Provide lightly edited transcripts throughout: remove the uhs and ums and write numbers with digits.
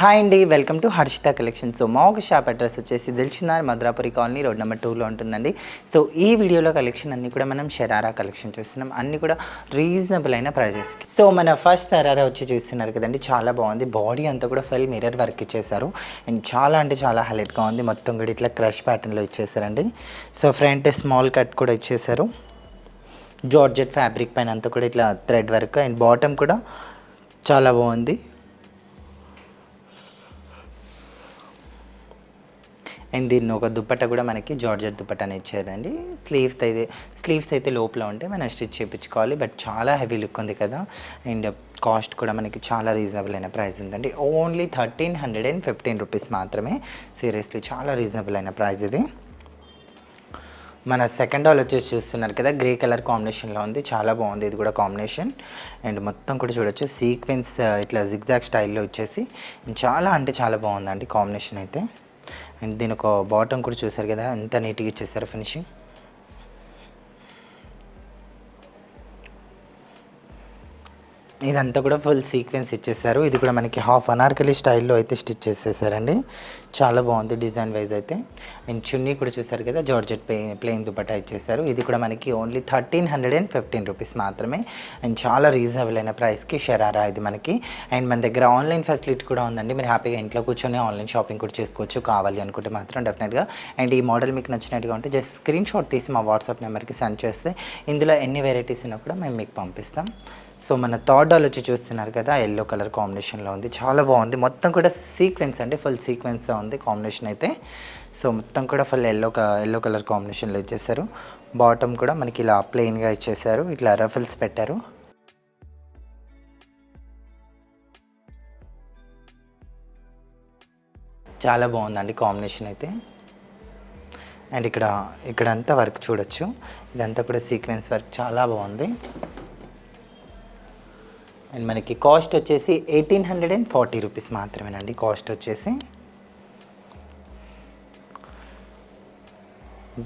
Hi అండి, welcome to Harshita collection. So మా ఒక షాప్ అడ్రస్ వచ్చేసి Dilsukhnagar Madhurapuri colony road number 2లో ఉంటుందండి. సో ఈ వీడియోలో కలెక్షన్ అన్నీ కూడా మనం షరారా కలెక్షన్ చూస్తున్నాం, అన్నీ కూడా రీజనబుల్ అయిన ప్రైజెస్కి. సో మన ఫస్ట్ షరారా వచ్చి చూస్తున్నారు కదండి, చాలా బాగుంది. బాడీ అంతా కూడా ఫుల్ మిర్రర్ వర్క్ ఇచ్చేసారు అండ్ చాలా అంటే చాలా హైలైట్గా ఉంది. మొత్తం కూడా ఇట్లా క్రష్ ప్యాటర్న్లో ఇచ్చేసారండి. సో ఫ్రంట్ స్మాల్ కట్ కూడా ఇచ్చేసారు. జార్జెట్ ఫ్యాబ్రిక్ పైన అంతా కూడా ఇట్లా థ్రెడ్ వర్క్ అండ్ బాటమ్ కూడా చాలా బాగుంది. అండ్ దీన్ని ఒక దుప్పట్ట కూడా మనకి జార్జెట్ దుప్పట్టని ఇచ్చారండి. స్లీవ్స్ అయితే లోపల ఉంటే మనం స్టిచ్ చేయించుకోవాలి, బట్ చాలా హెవీ లుక్ ఉంది కదా. అండ్ కాస్ట్ కూడా మనకి చాలా రీజనబుల్ అయిన ప్రైస్ ఉందండి. ఓన్లీ 1315 రూపీస్ మాత్రమే. సీరియస్లీ చాలా రీజనబుల్ అయిన ప్రైస్ ఇది. మన సెకండ్ హాల్ వచ్చేసి చూస్తున్నారు కదా, గ్రే కలర్ కాంబినేషన్లో ఉంది, చాలా బాగుంది ఇది కూడా కాంబినేషన్. అండ్ మొత్తం కూడా చూడొచ్చు సీక్వెన్స్ ఇట్లా జిగ్జాగ్ స్టైల్లో వచ్చేసి చాలా అంటే చాలా బాగుందండి కాంబినేషన్ అయితే. అండ్ దీని ఒక బాటమ్ కూడా చూసారు కదా, ఎంత నీట్గా ఇచ్చేసారు ఫినిషింగ్. ఇదంతా కూడా ఫుల్ సీక్వెన్స్ ఇచ్చేసారు. ఇది కూడా మనకి హాఫ్ అనార్కలి స్టైల్లో అయితే స్టిచ్ చేసేసారండి. చాలా బాగుంది డిజైన్ వైజ్ అయితే. అండ్ చున్నీ కూడా చూసారు కదా, జార్జెట్ ప్లెయిన్ దుపట్టా ఇచ్చేసారు. ఇది కూడా మనకి ఓన్లీ 1315 రూపీస్ మాత్రమే. అండ్ చాలా రీజనబుల్ అయిన ప్రైస్కి షరారా ఇది మనకి. అండ్ మన దగ్గర ఆన్లైన్ ఫెసిలిటీ కూడా ఉందండి. మీరు హ్యాపీగా ఇంట్లో కూర్చొని ఆన్లైన్ షాపింగ్ కూడా చేసుకోవచ్చు కావాలి అనుకుంటే మాత్రం డెఫినెట్గా. అండ్ ఈ మోడల్ మీకు నచ్చినట్టుగా ఉంటే జస్ట్ స్క్రీన్ షాట్ తీసి మా వాట్సాప్ నెంబర్కి సెండ్ చేస్తే ఇందులో ఎన్ని వెరైటీస్ ఉన్నా కూడా మేము మీకు పంపిస్తాం. సో మన థర్డ్ డాల్ వచ్చి చూస్తున్నారు కదా, ఎల్లో కలర్ కాంబినేషన్లో ఉంది, చాలా బాగుంది. మొత్తం కూడా సీక్వెన్స్ అంటే ఫుల్ సీక్వెన్స్ ఉంది కాంబినేషన్ అయితే. సో మొత్తం కూడా ఫుల్ ఎల్లో కలర్ కాంబినేషన్లో ఇచ్చేసారు. బాటమ్ కూడా మనకి ఇలా ప్లెయిన్గా ఇచ్చేసారు, ఇట్లా రఫల్స్ పెట్టారు. చాలా బాగుందండి కాంబినేషన్ అయితే. అండ్ ఇక్కడంతా వర్క్ చూడొచ్చు, ఇదంతా కూడా సీక్వెన్స్ వర్క్ చాలా బాగుంది. అండ్ మనకి కాస్ట్ వచ్చేసి 1840 రూపీస్ మాత్రమేనండి కాస్ట్ వచ్చేసి.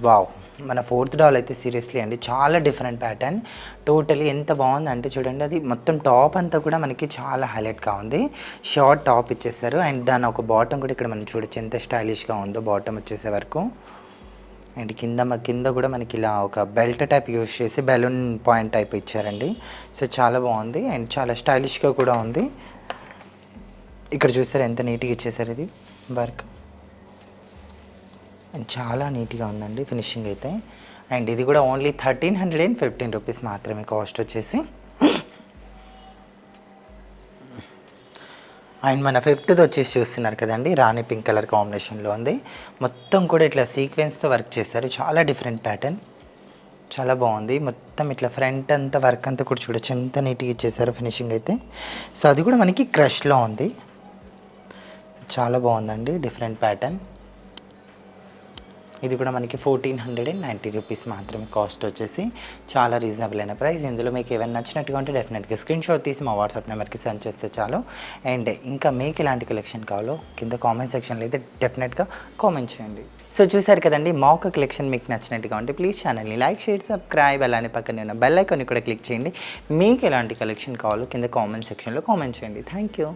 వావ్, మన ఫోర్త్ డాల్ అయితే సీరియస్లీ అండి చాలా డిఫరెంట్ ప్యాటర్న్. టోటలీ ఎంత బాగుంది అంటే చూడండి, అది మొత్తం టాప్ అంతా కూడా మనకి చాలా హైలైట్గా ఉంది. షార్ట్ టాప్ ఇచ్చేసారు అండ్ దాని ఒక బాటమ్ కూడా ఇక్కడ మనం చూడొచ్చు ఎంత స్టైలిష్గా ఉందో బాటమ్ వచ్చేసే వరకు. అండ్ కింద కూడా మనకి ఇలా ఒక బెల్ట్ టైప్ యూజ్ చేసి బెలూన్ పాయింట్ టైప్ ఇచ్చారండి. సో చాలా బాగుంది అండ్ చాలా స్టైలిష్గా కూడా ఉంది. ఇక్కడ చూస్తారు ఎంత నీట్గా ఇచ్చేసారు ఇది వర్క్, అండ్ చాలా నీట్గా ఉందండి ఫినిషింగ్ అయితే. అండ్ ఇది కూడా ఓన్లీ 1315 రూపీస్ మాత్రమే కాస్ట్ వచ్చేసి. అండ్ మన ఫిఫ్త్ది వచ్చేసి చూస్తున్నారు కదండి, రాణి పింక్ కలర్ కాంబినేషన్లో ఉంది. మొత్తం కూడా ఇట్లా సీక్వెన్స్తో వర్క్ చేశారు, చాలా డిఫరెంట్ ప్యాటర్న్, చాలా బాగుంది. మొత్తం ఇట్లా ఫ్రంట్ అంతా వర్క్ అంతా కూడా చూడొచ్చు ఎంత నీట్గా ఇచ్చేసారు ఫినిషింగ్ అయితే. సో అది కూడా మనకి క్రష్లో ఉంది, చాలా బాగుందండి డిఫరెంట్ ప్యాటర్న్. ఇది కూడా మనకి 1490 రూపీస్ మాత్రమే కాస్ట్ వచ్చేసి, చాలా రీజనబుల్ అయిన ప్రైస్. ఇందులో మీకు ఏమైనా నచ్చినట్టుగా ఉంటే డెఫినెట్గా స్క్రీన్ షాట్ తీసి మా వాట్సాప్ నెంబర్కి సెండ్ చేస్తే చాలు. అండ్ ఇంకా మీకు ఎలాంటి కలెక్షన్ కావాలో కింద కామెంట్ సెక్షన్లో అయితే డెఫినెట్గా కామెంట్ చేయండి. సో చూసారు కదండి, మా ఒక కలెక్షన్ మీకు నచ్చినట్టుగా ఉంటే ప్లీజ్ ఛానల్ని లైక్, షేర్, సబ్స్క్రైబ్, అలానే పక్కన ఉన్న బెల్ ఐకాన్ని కూడా క్లిక్ చేయండి. మీకు ఎలాంటి కలెక్షన్ కావాలో కింద కామెంట్ సెక్షన్లో కామెంట్ చేయండి. Thank you.